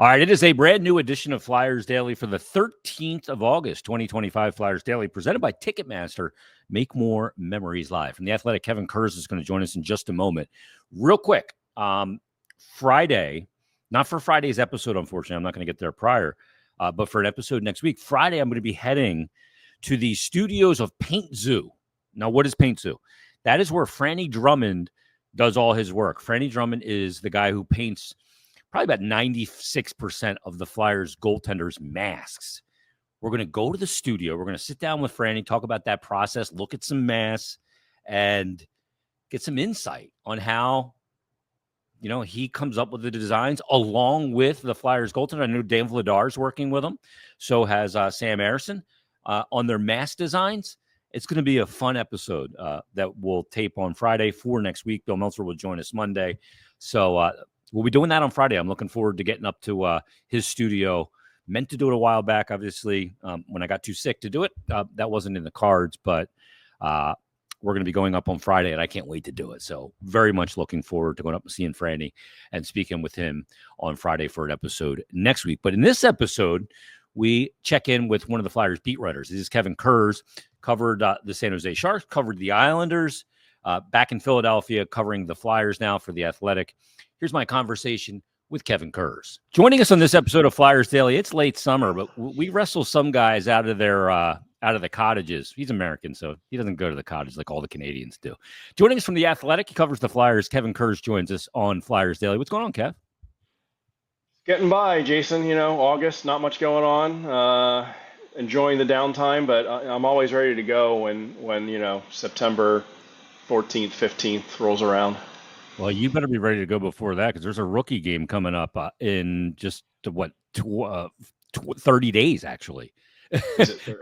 All right, it is a brand new edition of Flyers Daily for the 13th of August, 2025. Flyers Daily, presented by Ticketmaster. Make more memories live. From the Athletic, Kevin Kurz is going to join us in just a moment. Real quick, Friday, not for Friday's episode, unfortunately. I'm not going to get there prior, but for an episode next week. Friday, I'm going to be heading to the studios of Paint Zoo. Now, what is Paint Zoo? That is where Franny Drummond does all his work. Franny Drummond is the guy who paints probably about 96% of the Flyers goaltenders' masks. We're going to go to the studio. We're going to sit down with Franny, talk about that process, look at some masks, and get some insight on how, he comes up with the designs along with the Flyers goaltender. I know Dan Vladar's working with them. So has Sam Erison on their mask designs. It's going to be a fun episode that we'll tape on Friday for next week. Bill Meltzer will join us Monday. So, we'll be doing that on Friday. I'm looking forward to getting up to his studio. Meant to do it a while back, obviously. When I got too sick to do it, that wasn't in the cards. But we're going to be going up on Friday, and I can't wait to do it. So very much looking forward to going up and seeing Franny and speaking with him on Friday for an episode next week. But in this episode, we check in with one of the Flyers beat writers. This is Kevin Kurz, covered the San Jose Sharks, covered the Islanders, back in Philadelphia, covering the Flyers now for the Athletic. Here's my conversation with Kevin Kurz. Joining us on this episode of Flyers Daily. It's late summer, but we wrestle some guys out of their out of the cottages. He's American, so he doesn't go to the cottage like all the Canadians do. Joining us from the Athletic, he covers the Flyers. Kevin Kurz joins us on Flyers Daily. What's going on, Kev? Getting by, Jason. August, not much going on. Enjoying the downtime, but I'm always ready to go when September 14th, 15th rolls around. Well, you better be ready to go before that because there's a rookie game coming up in just 30 days, actually.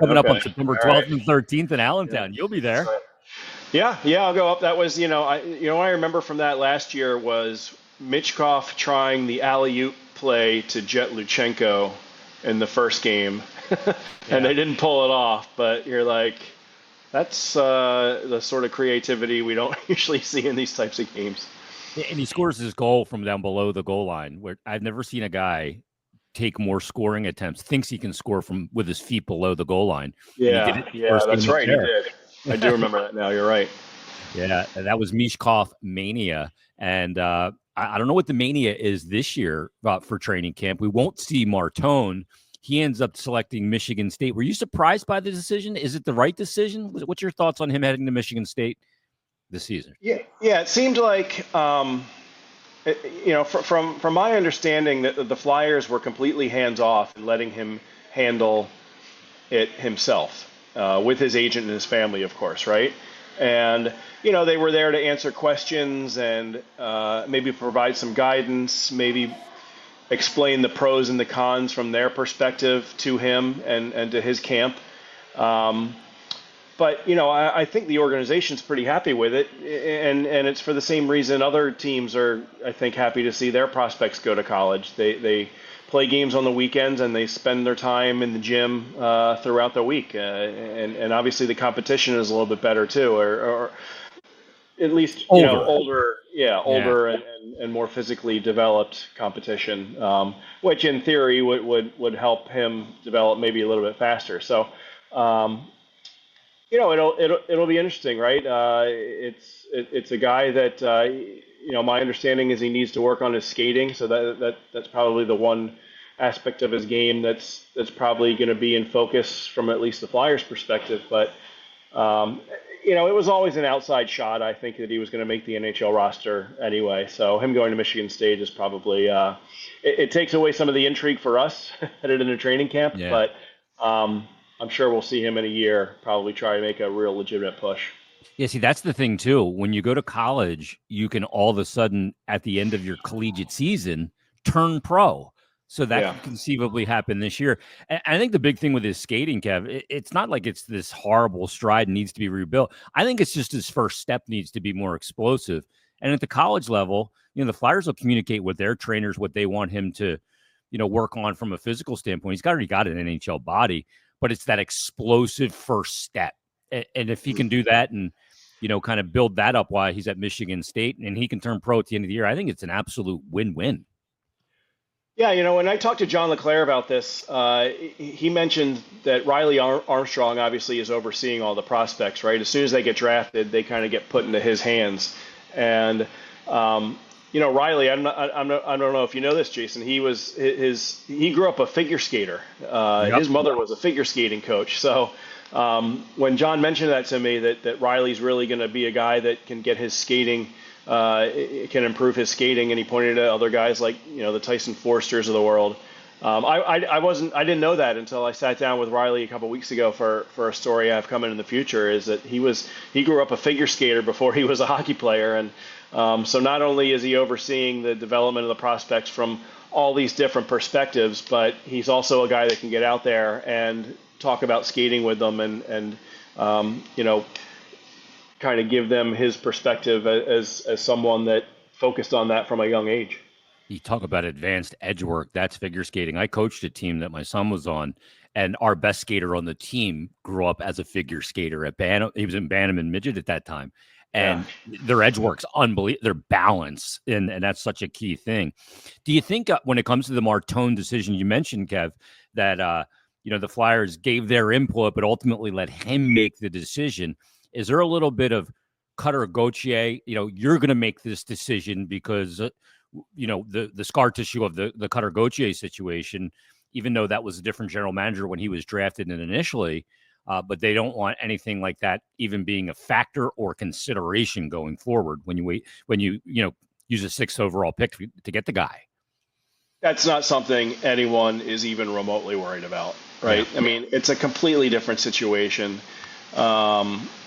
Coming up on September 12th and 13th in Allentown. Yeah. You'll be there. Yeah, I'll go up. That was, what I remember from that last year was Michkov trying the alley-oop play to Jet Luchenko in the first game, and they didn't pull it off. But you're like, that's the sort of creativity we don't usually see in these types of games. And he scores his goal from down below the goal line, where I've never seen a guy take more scoring attempts, thinks he can score from with his feet below the goal line. Yeah, that's right. He did. I do remember that now. You're right. Yeah, that was Michkov mania. And I don't know what the mania is this year for training camp. We won't see Martone. He ends up selecting Michigan State. Were you surprised by the decision? Is it the right decision? What's your thoughts on him heading to Michigan State this season? Yeah. It seemed like, from my understanding, that the Flyers were completely hands off and letting him handle it himself with his agent and his family, of course, right? And they were there to answer questions and maybe provide some guidance, maybe explain the pros and the cons from their perspective to him and to his camp. But, I think the organization's pretty happy with it, and it's for the same reason other teams are, I think, happy to see their prospects go to college. They play games on the weekends, and they spend their time in the gym throughout the week. And obviously the competition is a little bit better, too, or at least, older and more physically developed competition, which in theory would help him develop maybe a little bit faster. So, it'll be interesting, right? It's a guy that my understanding is he needs to work on his skating, so that's probably the one aspect of his game that's probably going to be in focus from at least the Flyers' perspective. But it was always an outside shot. I think that he was going to make the NHL roster anyway. So him going to Michigan State is probably it takes away some of the intrigue for us headed into training camp, but. I'm sure we'll see him in a year, probably try to make a real legitimate push. Yeah, see, that's the thing, too. When you go to college, you can all of a sudden, at the end of your collegiate season, turn pro. So that could conceivably happen this year. And I think the big thing with his skating, Kev, it's not like it's this horrible stride and needs to be rebuilt. I think it's just his first step needs to be more explosive. And at the college level, the Flyers will communicate with their trainers what they want him to, work on from a physical standpoint. He's already got an NHL body. But it's that explosive first step. And if he can do that and, kind of build that up while he's at Michigan State and he can turn pro at the end of the year, I think it's an absolute win-win. Yeah, when I talked to John LeClaire about this, he mentioned that Riley Armstrong obviously is overseeing all the prospects, right? As soon as they get drafted, they kind of get put into his hands. And Riley, I don't know if you know this, Jason. He grew up a figure skater. Yep. His mother was a figure skating coach. So when John mentioned that to me, that Riley's really going to be a guy that can get his skating can improve his skating, and he pointed to other guys like the Tyson Foersters of the world. I didn't know that until I sat down with Riley a couple weeks ago for a story I have coming in the future. Is that he grew up a figure skater before he was a hockey player, and so not only is he overseeing the development of the prospects from all these different perspectives, but he's also a guy that can get out there and talk about skating with them and kind of give them his perspective as someone that focused on that from a young age. You talk about advanced edge work. That's figure skating. I coached a team that my son was on, and our best skater on the team grew up as a figure skater at He was in Bantam and Midget at that time. And their edge work's unbelievable. Their balance, and that's such a key thing. Do you think when it comes to the Martone decision, you mentioned, Kev, that the Flyers gave their input, but ultimately let him make the decision? Is there a little bit of Cutter Gauthier? You're going to make this decision because the scar tissue of the Cutter Gauthier situation, even though that was a different general manager when he was drafted and initially, but they don't want anything like that even being a factor or consideration going forward when you use a 6th overall pick to get the guy. That's not something anyone is even remotely worried about, right? Yeah. I mean, it's a completely different situation.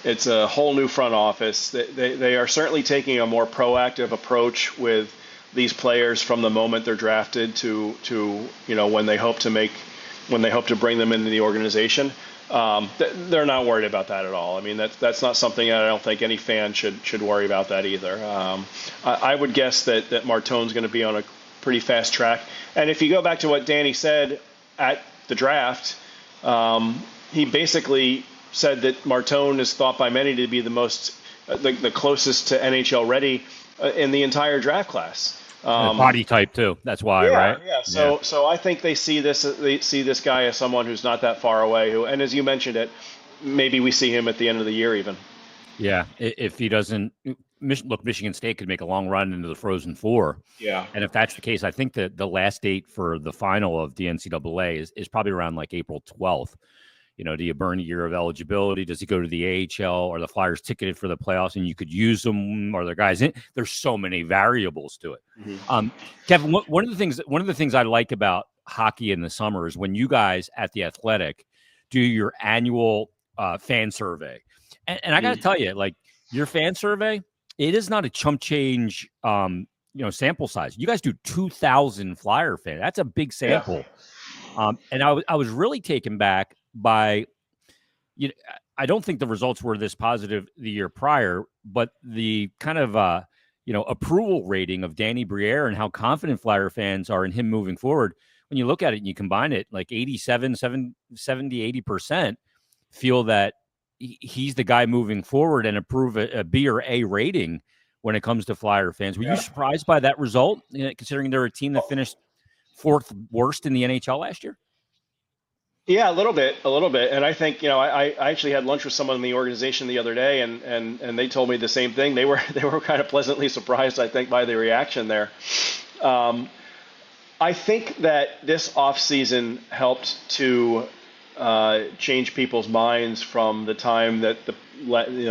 It's a whole new front office. They are certainly taking a more proactive approach with these players from the moment they're drafted to when they hope to bring them into the organization. They're not worried about that at all. I mean, that's not something that I don't think any fan should worry about that either. I would guess that Martone's going to be on a pretty fast track. And if you go back to what Danny said at the draft, he basically said that Martone is thought by many to be the closest to NHL ready in the entire draft class. Body type too. That's why, right? Yeah. So I think they see this guy as someone who's not that far away. And as you mentioned it, maybe we see him at the end of the year even. Yeah, if he doesn't look, Michigan State could make a long run into the Frozen Four. Yeah, and if that's the case, I think that the last date for the final of the NCAA is probably around like April 12th. Do you burn a year of eligibility? Does he go to the AHL? Are the Flyers ticketed for the playoffs and you could use them? Are there guys in? There's so many variables to it. Mm-hmm. Kevin, one of the things I like about hockey in the summer is when you guys at the Athletic do your annual fan survey. And I got to tell you, like your fan survey, it is not a chump change, sample size. You guys do 2,000 Flyer fans. That's a big sample. Yeah. And I was really taken back by, I don't think the results were this positive the year prior, but the kind of, approval rating of Danny Briere and how confident Flyer fans are in him moving forward. When you look at it and you combine it, like 87, 70, 80% feel that he's the guy moving forward and approve a B or A rating when it comes to Flyer fans. Were you surprised by that result, considering they're a team that finished 4th worst in the NHL last year? Yeah, a little bit. And I think, I actually had lunch with someone in the organization the other day and they told me the same thing. They were kind of pleasantly surprised, I think, by the reaction there. I think that this offseason helped to change people's minds from the time that the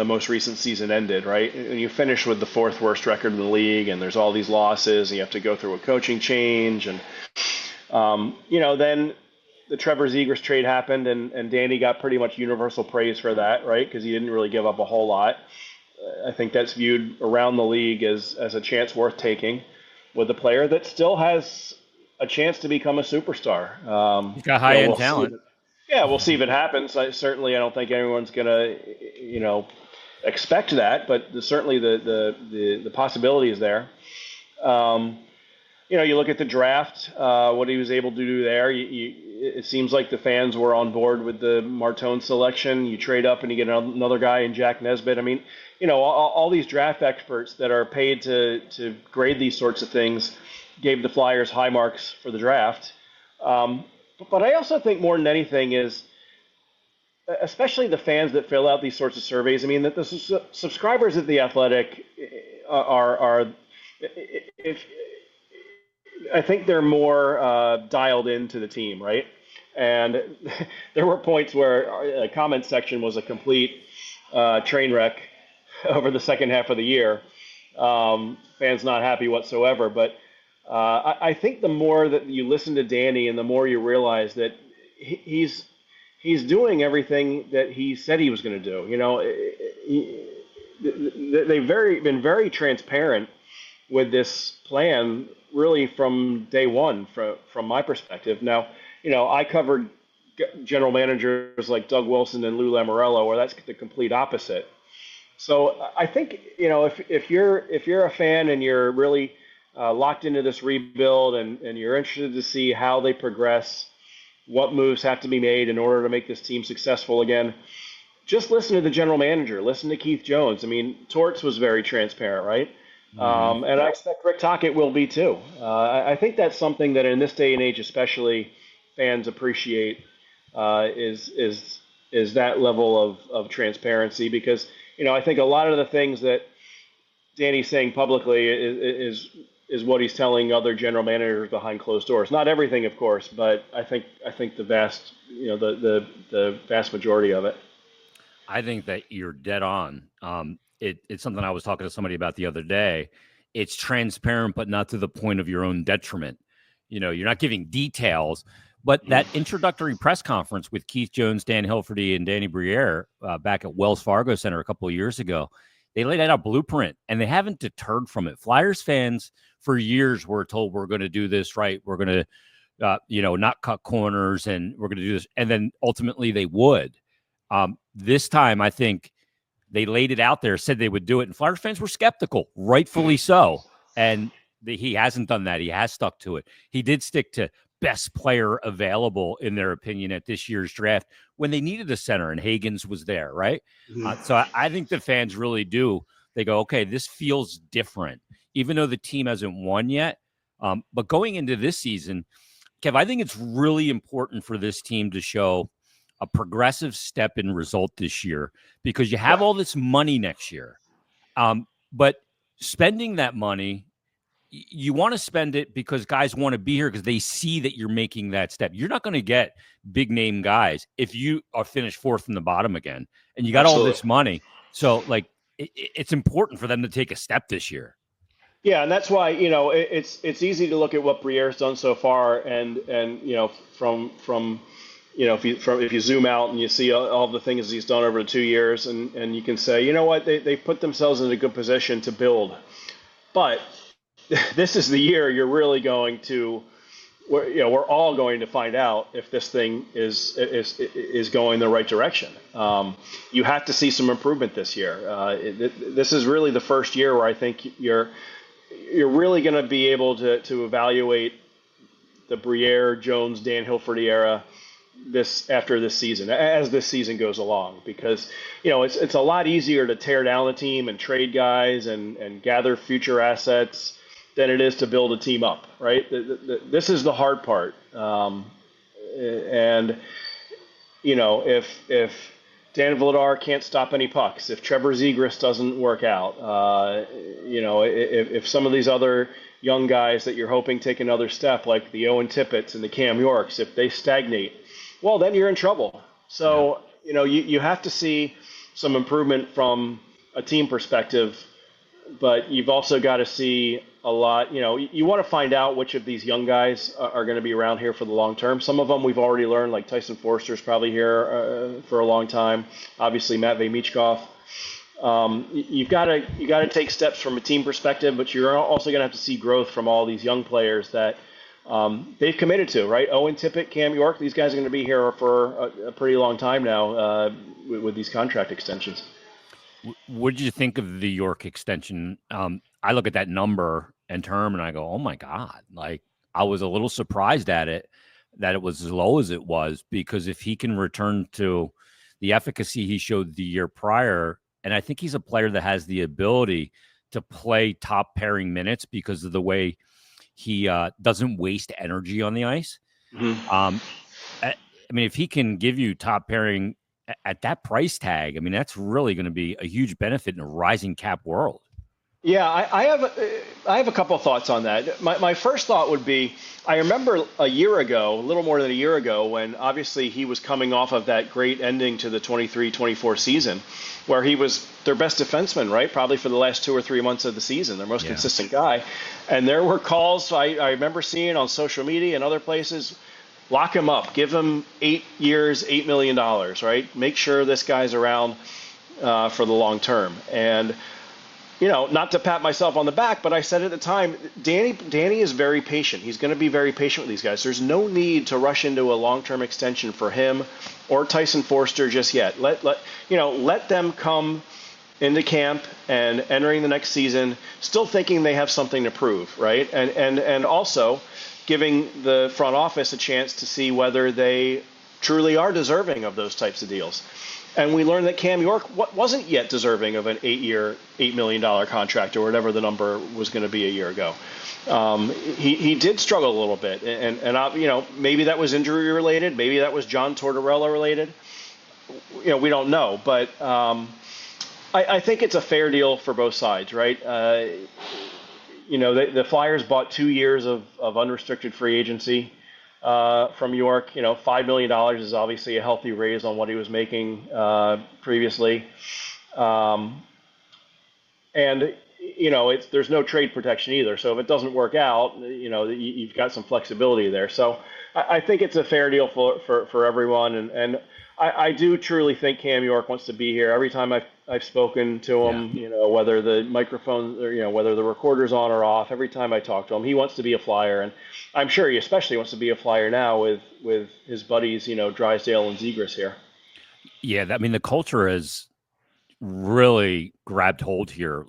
most recent season ended, right? And you finish with the 4th worst record in the league, and there's all these losses, and you have to go through a coaching change, and then the Trevor Zegras trade happened, and Danny got pretty much universal praise for that, right? Because he didn't really give up a whole lot. I think that's viewed around the league as a chance worth taking with a player that still has a chance to become a superstar. He's got high-end talent. We'll see if it happens. I don't think anyone's going to, expect that, but certainly the possibility is there. You look at the draft, what he was able to do there. It seems like the fans were on board with the Martone selection. You trade up and you get another guy in Jack Nesbitt. I mean, all these draft experts that are paid to grade these sorts of things, gave the Flyers high marks for the draft. But I also think more than anything is, especially the fans that fill out these sorts of surveys. I mean, that the subscribers of the Athletic are if I think they're more dialed into the team, right? And there were points where a comment section was a complete train wreck over the second half of the year. Fans not happy whatsoever. But I think the more that you listen to Danny and the more you realize that he's doing everything that he said he was going to do. You know, they've been very transparent with this plan really from day one, from my perspective. Now, you know, I covered general managers like Doug Wilson and Lou Lamoriello, where that's the complete opposite. So I think, you know, if you're a fan and you're really locked into this rebuild and you're interested to see how they progress, what moves have to be made in order to make this team successful again, just listen to the general manager. Listen to Keith Jones. I mean, Torts was very transparent, right? And I expect Rick Tocchet will be too. I think that's something that in this day and age, especially, fans appreciate is that level of transparency, because, you know, I think a lot of the things that Danny's saying publicly is what he's telling other general managers behind closed doors. Not everything, of course, but I think the vast, you know, the vast majority of it. I think that you're dead on. It's something I was talking to somebody about the other day. It's transparent, but not to the point of your own detriment. You know, you're not giving details, but that introductory press conference with Keith Jones, Dan Hilferty, and Danny Briere back at Wells Fargo Center a couple of years ago, they laid out a blueprint, and they haven't deterred from it. Flyers fans for years were told, we're going to do this right. We're going to, not cut corners, and we're going to do this. And then ultimately they would. This time, I think they laid it out there, said they would do it, and Flyers fans were skeptical, rightfully so. And he hasn't done that. He has stuck to it. He did stick to best player available, in their opinion, at this year's draft when they needed a center, and Hagens was there, right? So I think the fans really do. They go, okay, this feels different, even though the team hasn't won yet. But going into this season, Kev, I think it's really important for this team to show a progressive step in result this year, because you have all this money next year. But spending that money, you want to spend it because guys want to be here because they see that you're making that step. You're not going to get big name guys if you are finished fourth from the bottom again, and you got all this money. So like, it's important for them to take a step this year. Yeah, and that's why, you know, it's easy to look at what Briere's done so far, and you know, from you know, if you zoom out and you see all the things he's done over the 2 years, and you can say, you know what, they put themselves in a good position to build. But this is the year you're really going to, we're all going to find out if this thing is going the right direction. You have to see some improvement this year. This is really the first year where I think you're really going to be able to evaluate the Briere, Jones, Dan Hilferty era after this season, as this season goes along, because, you know, it's a lot easier to tear down the team and trade guys and gather future assets than it is to build a team up, right? This is the hard part. And, you know, if Dan Vladar can't stop any pucks, if Trevor Zegras doesn't work out, you know, if some of these other young guys that you're hoping take another step, like the Owen Tippett's and the Cam Yorks, if they stagnate, well, then you're in trouble. So, you know, you have to see some improvement from a team perspective, but you've also got to see a lot. You know, you want to find out which of these young guys are going to be around here for the long term. Some of them we've already learned, like Tyson Foerster is probably here for a long time. Obviously, Matvei Michkov. You got to take steps from a team perspective, but you're also going to have to see growth from all these young players that they've committed to, right? Owen Tippett, Cam York, these guys are going to be here for a pretty long time now with these contract extensions. What did you think of the York extension? I look at that number and term and I go, oh my God, like I was a little surprised at it, that it was as low as it was, because if he can return to the efficacy he showed the year prior, and I think he's a player that has the ability to play top pairing minutes because of the way he doesn't waste energy on the ice. Mhm. Um, I mean, if he can give you top pairing at that price tag, I mean, that's really going to be a huge benefit in a rising cap world. Yeah, I have a couple of thoughts on that. My first thought would be I remember a year ago, a little more than a year ago, when obviously he was coming off of that great ending to the 23-24 season, where he was their best defenseman, right? Probably for the last 2 or 3 months of the season, their most consistent guy. And there were calls I remember seeing on social media and other places, lock him up, give him 8 years, $8 million, right? Make sure this guy's around for the long term. And not to pat myself on the back, but I said at the time, Danny is very patient. He's going to be very patient with these guys. There's no need to rush into a long-term extension for him or Tyson Foerster just yet. Let them come into camp and entering the next season, still thinking they have something to prove, right? And also giving the front office a chance to see whether they truly are deserving of those types of deals. And we learned that Cam York wasn't yet deserving of an 8-year, $8 million contract or whatever the number was going to be a year ago. He did struggle a little bit, and maybe that was injury related, maybe that was John Tortorella related. We don't know, but I think it's a fair deal for both sides, right? The Flyers bought 2 years of unrestricted free agency from York. $5 million is obviously a healthy raise on what he was making previously. There's no trade protection either. So if it doesn't work out, you've got some flexibility there. So I think it's a fair deal for everyone. And I do truly think Cam York wants to be here. Every time I've spoken to him, whether the microphone or, whether the recorder's on or off, every time I talk to him, he wants to be a Flyer. And I'm sure he especially wants to be a Flyer now with his buddies, Drysdale and Zegras here. Yeah, the culture has really grabbed hold here.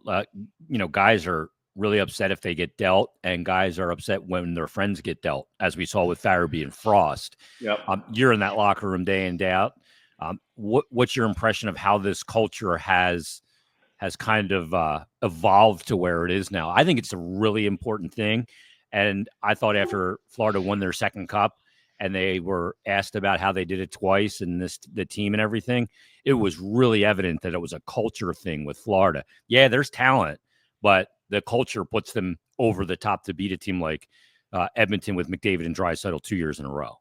Guys are really upset if they get dealt, and guys are upset when their friends get dealt, as we saw with Farabee and Frost. Yep. You're in that locker room day in, day out. What's your impression of how this culture has kind of evolved to where it is now? I think it's a really important thing. And I thought after Florida won their second cup and they were asked about how they did it twice and the team and everything, it was really evident that it was a culture thing with Florida. Yeah, there's talent, but the culture puts them over the top to beat a team like Edmonton with McDavid and Draisaitl 2 years in a row.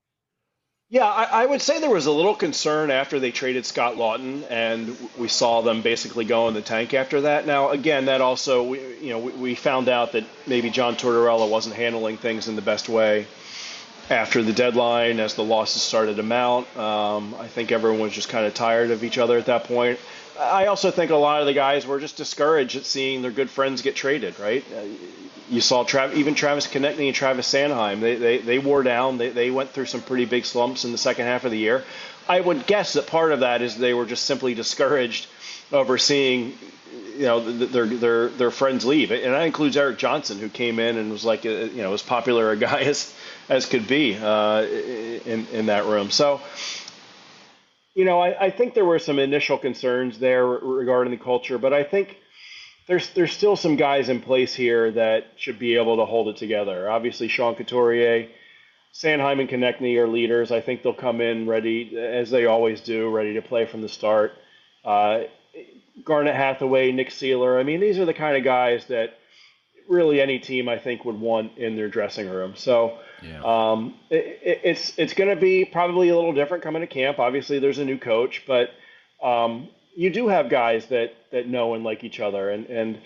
Yeah, I would say there was a little concern after they traded Scott Laughton, and we saw them basically go in the tank after that. Now, again, that also, we found out that maybe John Tortorella wasn't handling things in the best way after the deadline as the losses started to mount. I think everyone was just kind of tired of each other at that point. I also think a lot of the guys were just discouraged at seeing their good friends get traded, right? You saw even Travis Konechny and Travis Sanheim. They wore down. They went through some pretty big slumps in the second half of the year. I would guess that part of that is they were just simply discouraged over seeing, their friends leave, and that includes Eric Johnson, who came in and was like, as popular a guy as could be in that room. So. I think there were some initial concerns there regarding the culture, but I think there's still some guys in place here that should be able to hold it together. Obviously, Sean Couturier, Sanheim, and Konechny are leaders. I think they'll come in ready, as they always do, ready to play from the start. Garnet Hathaway, Nick Seeler. I mean, these are the kind of guys that really any team, I think, would want in their dressing room. So it's going to be probably a little different coming to camp. Obviously, there's a new coach, but you do have guys that know and like each other. And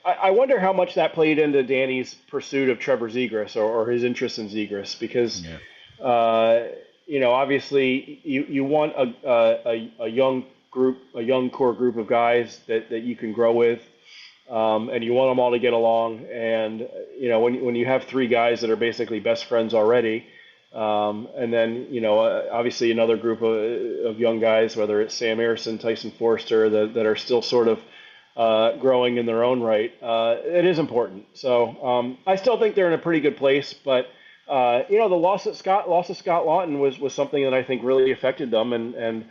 I wonder how much that played into Danny's pursuit of Trevor Zegras or his interest in Zegras, because, obviously you want a young group, a young core group of guys that you can grow with. And you want them all to get along. And, when you have three guys that are basically best friends already, and then, obviously another group of young guys, whether it's Sam Ersson, Tyson Foerster, that are still sort of growing in their own right, it is important. So I still think they're in a pretty good place. But, the loss of Scott Laughton was something that I think really affected them. And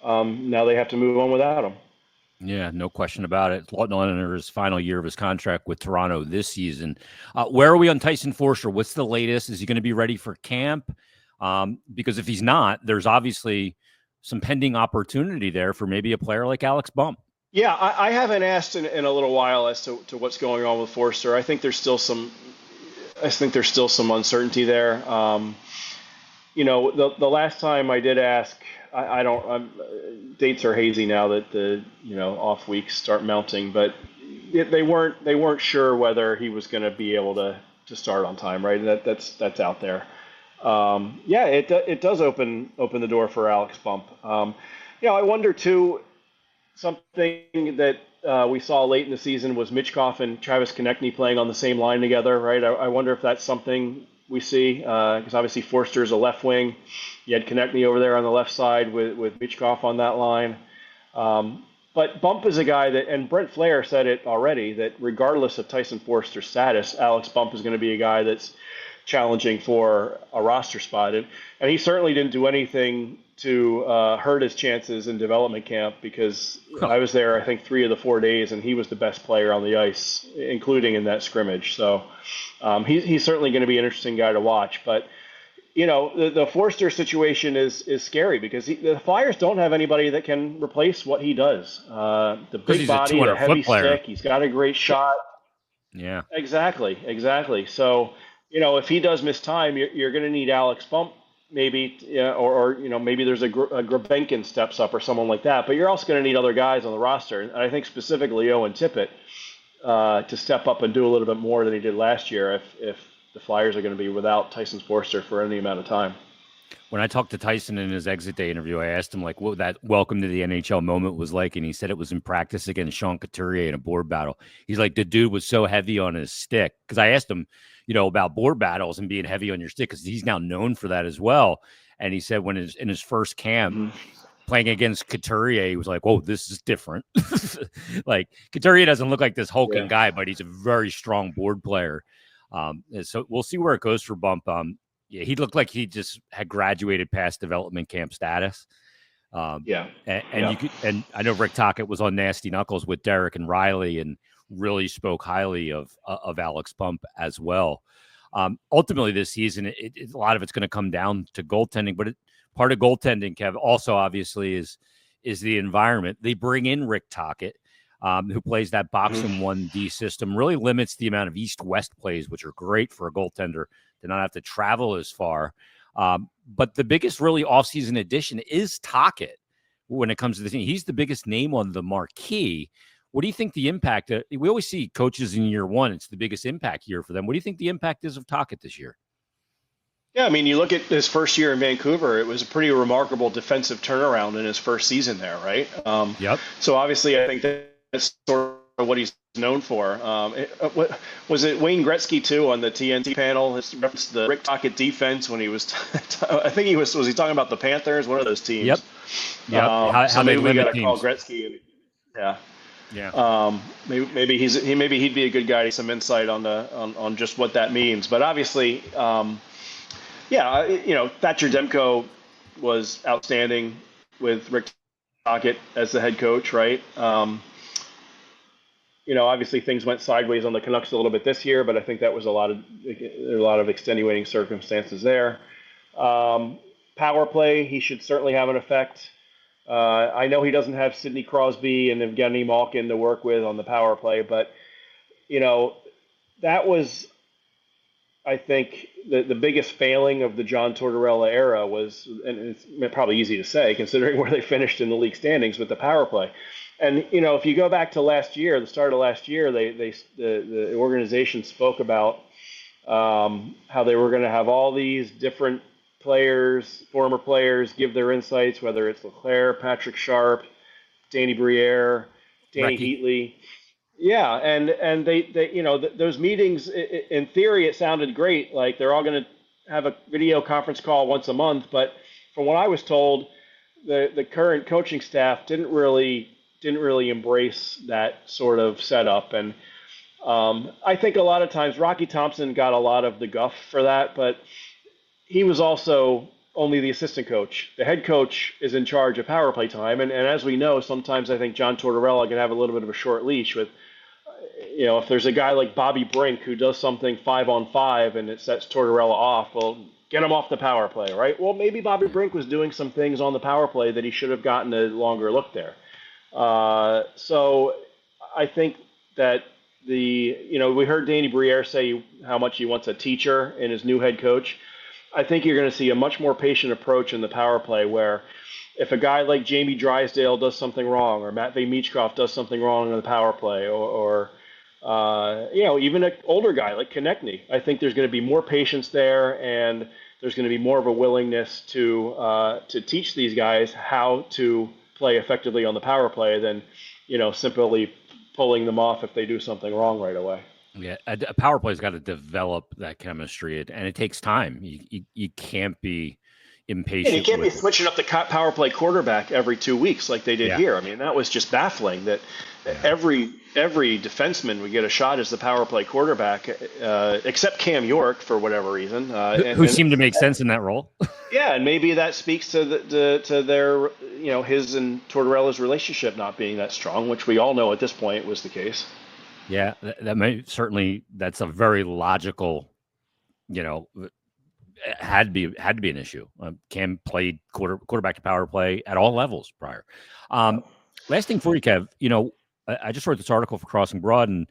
now they have to move on without him. Yeah, no question about it. Lawton under his final year of his contract with Toronto this season. Where are we on Tyson Foerster? What's the latest? Is he going to be ready for camp? Because if he's not, there's obviously some pending opportunity there for maybe a player like Alex Bump. Yeah, I haven't asked in a little while as to what's going on with Forster. I think there's still some uncertainty there. The last time I did ask, I don't. Dates are hazy now that the off weeks start mounting, but they weren't sure whether he was going to be able to start on time, right? And that's out there. Yeah, it does open the door for Alex Bump. I wonder too. Something that we saw late in the season was Mitchkoff and Travis Konechny playing on the same line together, right? I wonder if that's something we see, because obviously Forster is a left wing. You had Konechny over there on the left side with Mitchkoff on that line. But Bump is a guy that, and Brent Flair said it already, that regardless of Tyson Forster's status, Alex Bump is going to be a guy that's challenging for a roster spot. And he certainly didn't do anything to hurt his chances in development camp, because I was there, I think, 3 of the 4 days, and he was the best player on the ice, including in that scrimmage. So he's certainly going to be an interesting guy to watch. But, the Forster situation is scary, because the Flyers don't have anybody that can replace what he does. The big body, the heavy stick, he's got a great shot. Yeah. Exactly. So, if he does miss time, you're going to need Alex Bump, maybe, or maybe there's a Grabenkin steps up or someone like that. But you're also going to need other guys on the roster, and I think specifically Owen Tippett to step up and do a little bit more than he did last year if the Flyers are going to be without Tyson Foerster for any amount of time. When I talked to Tyson in his exit day interview, I asked him what that welcome to the NHL moment was like, and he said it was in practice against Sean Couturier in a board battle. He's like, the dude was so heavy on his stick, because I asked him, about board battles and being heavy on your stick, because he's now known for that as well. And he said when in his first camp playing against Couturier, he was like, whoa, this is different. Like, Couturier doesn't look like this hulking guy, but he's a very strong board player. So we'll see where it goes for Bump. Yeah, he looked like he just had graduated past development camp status. And I know Rick Tocchet was on Nasty Knuckles with Derek and Riley and really spoke highly of Alex Bump as well. Ultimately, this season, a lot of it's going to come down to goaltending, but part of goaltending, Kev, also obviously is the environment. They bring in Rick Tocchet, who plays that boxing 1D system, really limits the amount of east-west plays, which are great for a goaltender to not have to travel as far. But the biggest really offseason addition is Tocchet when it comes to the team. He's the biggest name on the marquee. What do you think the impact? We always see coaches in year one, it's the biggest impact year for them. What do you think the impact is of Tocchet this year? Yeah, I mean, you look at his first year in Vancouver, it was a pretty remarkable defensive turnaround in his first season there, right? Yep. So obviously I think that's sort of what he's known for. What was it, Wayne Gretzky too on the TNT panel? His reference to the Rick Tocchet defense when he was, I think was he talking about the Panthers, one of those teams? Yep. So maybe we got to call Gretzky. Maybe he'd be a good guy to get some insight on just what that means. But obviously, Thatcher Demko was outstanding with Rick Tocchet as the head coach, right? Obviously things went sideways on the Canucks a little bit this year, but I think that was a lot of extenuating circumstances there. Power play, he should certainly have an effect. I know he doesn't have Sidney Crosby and Evgeny Malkin to work with on the power play, but that was, I think, the biggest failing of the John Tortorella era was, and it's probably easy to say considering where they finished in the league standings, with the power play. And if you go back to last year, the start of last year, the organization spoke about how they were going to have all these different players, former players, give their insights, whether it's Leclerc, Patrick Sharp, Danny Briere, Danny Heatley. Yeah, and they those meetings, in theory, it sounded great. Like they're all going to have a video conference call once a month. But from what I was told, the current coaching staff didn't really embrace that sort of setup. And I think a lot of times Rocky Thompson got a lot of the guff for that, but he was also only the assistant coach. The head coach is in charge of power play time, and as we know, sometimes I think John Tortorella can have a little bit of a short leash with, if there's a guy like Bobby Brink who does something 5-on-5 and it sets Tortorella off, well, get him off the power play, right? Well, maybe Bobby Brink was doing some things on the power play that he should have gotten a longer look there. So I think that we heard Danny Briere say how much he wants a teacher in his new head coach. I think you're going to see a much more patient approach in the power play where if a guy like Jamie Drysdale does something wrong or Matt Michkov does something wrong in the power play or even an older guy like Konechny, I think there's going to be more patience there and there's going to be more of a willingness to teach these guys how to play effectively on the power play than, simply pulling them off if they do something wrong right away. Yeah, a power play's got to develop that chemistry, and it takes time. You can't be impatient. And you can't be switching up the power play quarterback every 2 weeks like they did here. I mean, that was just baffling that every defenseman would get a shot as the power play quarterback, except Cam York for whatever reason. Who seemed to make sense in that role. Yeah, and maybe that speaks to their, his and Tortorella's relationship not being that strong, which we all know at this point was the case. Yeah, that's a very logical, had to be an issue. Cam played quarterback to power play at all levels prior. Last thing for you, Kev, I just wrote this article for Crossing Broad and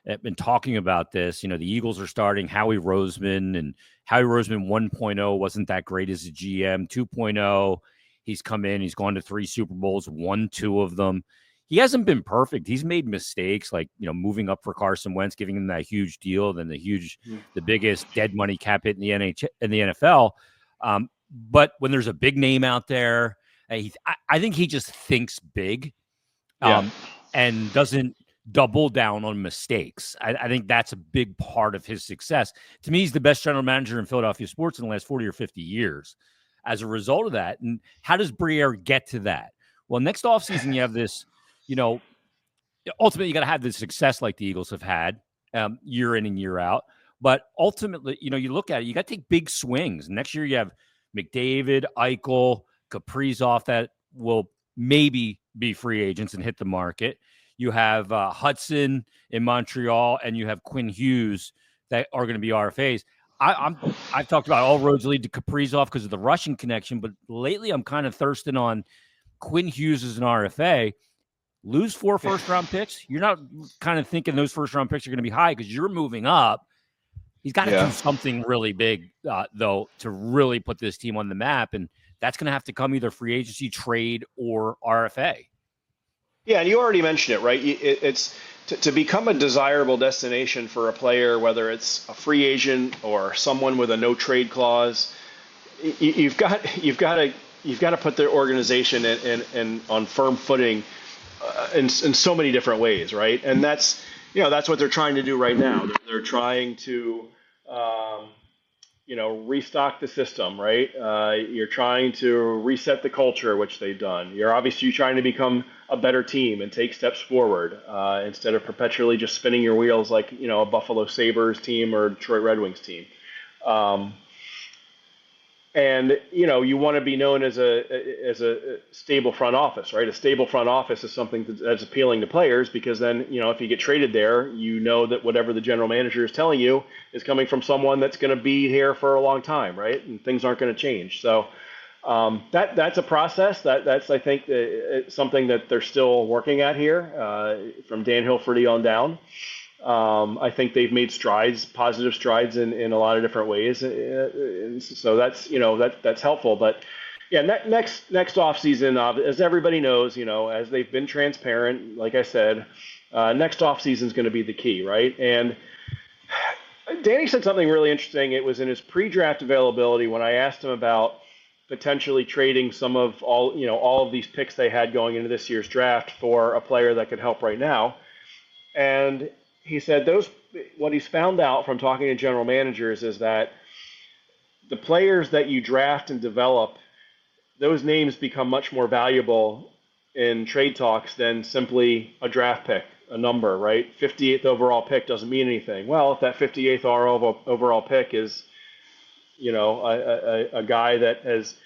I've been talking about this. The Eagles are starting Howie Roseman, and Howie Roseman 1.0 wasn't that great as a GM. 2.0, he's come in, he's gone to 3 Super Bowls, won 2 of them. He hasn't been perfect. He's made mistakes like, moving up for Carson Wentz, giving him that huge deal, then the biggest dead money cap hit in the NFL. But when there's a big name out there, I think he just thinks big and doesn't double down on mistakes. I think that's a big part of his success. To me, he's the best general manager in Philadelphia sports in the last 40 or 50 years as a result of that. And how does Briere get to that? Well, next offseason, you have this, ultimately, you got to have the success like the Eagles have had year in and year out. But ultimately, you look at it, you got to take big swings. Next year, you have McDavid, Eichel, Kaprizov that will maybe be free agents and hit the market. You have Hudson in Montreal, and you have Quinn Hughes that are going to be RFAs. I've talked about all roads lead to Kaprizov because of the Russian connection, but lately I'm kind of thirsting on Quinn Hughes as an RFA. Lose 4 first-round picks. You're not kind of thinking those first-round picks are going to be high because you're moving up. He's got to do something really big, though, to really put this team on the map, and that's going to have to come either free agency, trade, or RFA. Yeah, and you already mentioned it, right? It's to become a desirable destination for a player, whether it's a free agent or someone with a no trade clause. You've got to put their organization in on firm footing in so many different ways, right? And that's what they're trying to do right now. They're trying to restock the system, right? You're trying to reset the culture, which they've done. You're obviously trying to become a better team and take steps forward instead of perpetually just spinning your wheels like, a Buffalo Sabres team or Detroit Red Wings team. And you want to be known as a stable front office, right? A stable front office is something that's appealing to players because then, if you get traded there, that whatever the general manager is telling you is coming from someone that's going to be here for a long time, right? And things aren't going to change. So that's a process that's I think something that they're still working at here from Dan Hilferty on down. I think they've made positive strides in a lot of different ways. So that's helpful. But yeah, next offseason, as everybody knows, as they've been transparent, like I said, next offseason is going to be the key, right? And Danny said something really interesting. It was in his pre-draft availability when I asked him about potentially trading some of all of these picks they had going into this year's draft for a player that could help right now. And he said what he's found out from talking to general managers is that the players that you draft and develop, those names become much more valuable in trade talks than simply a draft pick, a number, right? 58th overall pick doesn't mean anything. Well, if that 58th overall pick is a guy that has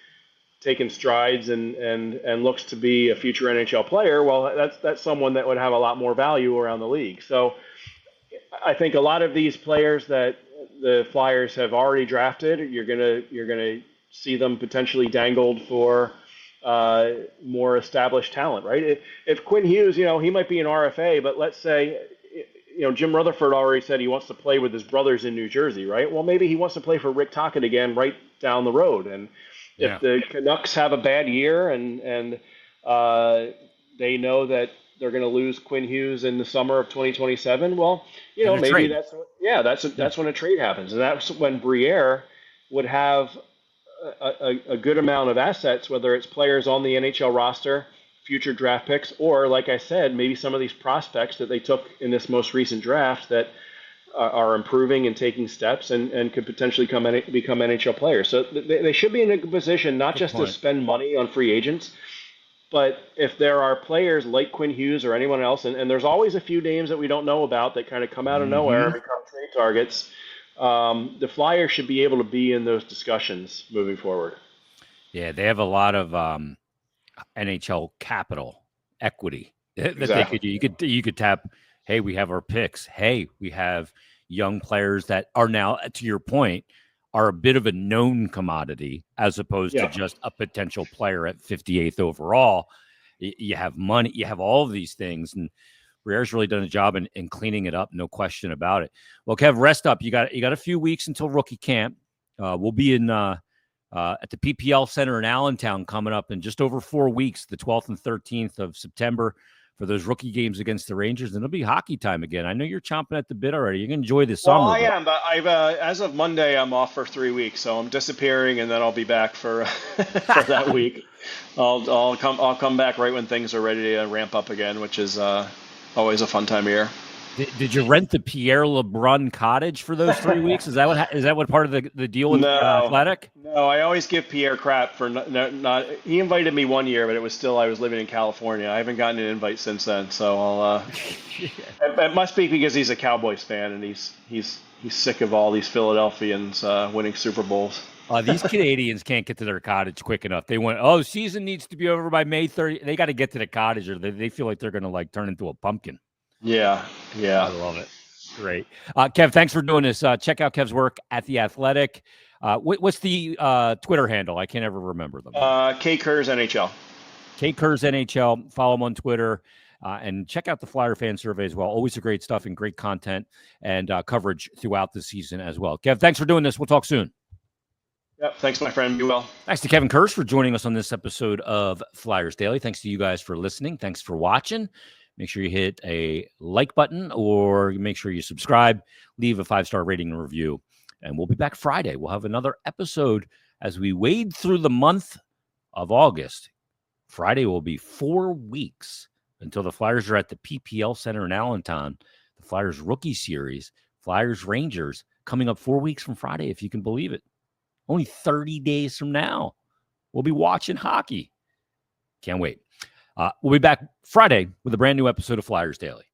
taken strides and looks to be a future NHL player, well, that's someone that would have a lot more value around the league. So I think a lot of these players that the Flyers have already drafted, you're gonna see them potentially dangled for more established talent, right? If Quinn Hughes, he might be an RFA, but let's say, Jim Rutherford already said he wants to play with his brothers in New Jersey, right? Well, maybe he wants to play for Rick Tocchet again, right down the road. And if the Canucks have a bad year and they know that they're going to lose Quinn Hughes in the summer of 2027, well, maybe trade. that's when a trade happens, and that's when Briere would have a good amount of assets, whether it's players on the NHL roster, future draft picks, or like I said, maybe some of these prospects that they took in this most recent draft that are improving and taking steps and could potentially become NHL players. So they should be in a position not just to spend money on free agents, but if there are players like Quinn Hughes or anyone else, and there's always a few names that we don't know about that kind of come out of nowhere and become trade targets, the Flyers should be able to be in those discussions moving forward. Yeah, they have a lot of NHL capital equity that they could do. You could tap, hey, we have our picks. Hey, we have young players that are now, to your point, are a bit of a known commodity as opposed to just a potential player at 58th overall. You have money, you have all of these things, and Briere's really done a job in cleaning it up, no question about it. Well, Kev, rest up. You got a few weeks until rookie camp. We'll be in at the PPL Center in Allentown coming up in just over 4 weeks, the 12th and 13th of September, for those rookie games against the Rangers. And it'll be hockey time again. I know you're chomping at the bit already. You're going to enjoy this summer. Well, I am, but I've as of Monday, I'm off for 3 weeks, so I'm disappearing, and then I'll be back for for that week. I'll come back right when things are ready to ramp up again, which is always a fun time of year. Did you rent the Pierre LeBrun cottage for those 3 weeks? Is that what part of the deal with Athletic? No, I always give Pierre crap for not. He invited me one year, but it was still I was living in California. I haven't gotten an invite since then, so I'll. It must be because he's a Cowboys fan and he's sick of all these Philadelphians winning Super Bowls. These Canadians can't get to their cottage quick enough. They went, season needs to be over by May 30. They got to get to the cottage, or they feel like they're going to turn into a pumpkin. Yeah. I love it. Great. Kev, thanks for doing this. Check out Kev's work at The Athletic. What's the Twitter handle? I can't ever remember them. Kurs NHL. Kurs NHL. Follow him on Twitter. And check out the Flyer fan survey as well. Always a great stuff and great content and coverage throughout the season as well. Kev, thanks for doing this. We'll talk soon. Yep. Thanks, my friend. Be well. Thanks to Kevin Kurz for joining us on this episode of Flyers Daily. Thanks to you guys for listening. Thanks for watching. Make sure you hit a like button or make sure you subscribe, leave a 5-star rating and review. And we'll be back Friday. We'll have another episode as we wade through the month of August. Friday will be 4 weeks until the Flyers are at the PPL Center in Allentown. The Flyers Rookie Series, Flyers Rangers, coming up 4 weeks from Friday, if you can believe it. Only 30 days from now, we'll be watching hockey. Can't wait. We'll be back Friday with a brand new episode of Flyers Daily.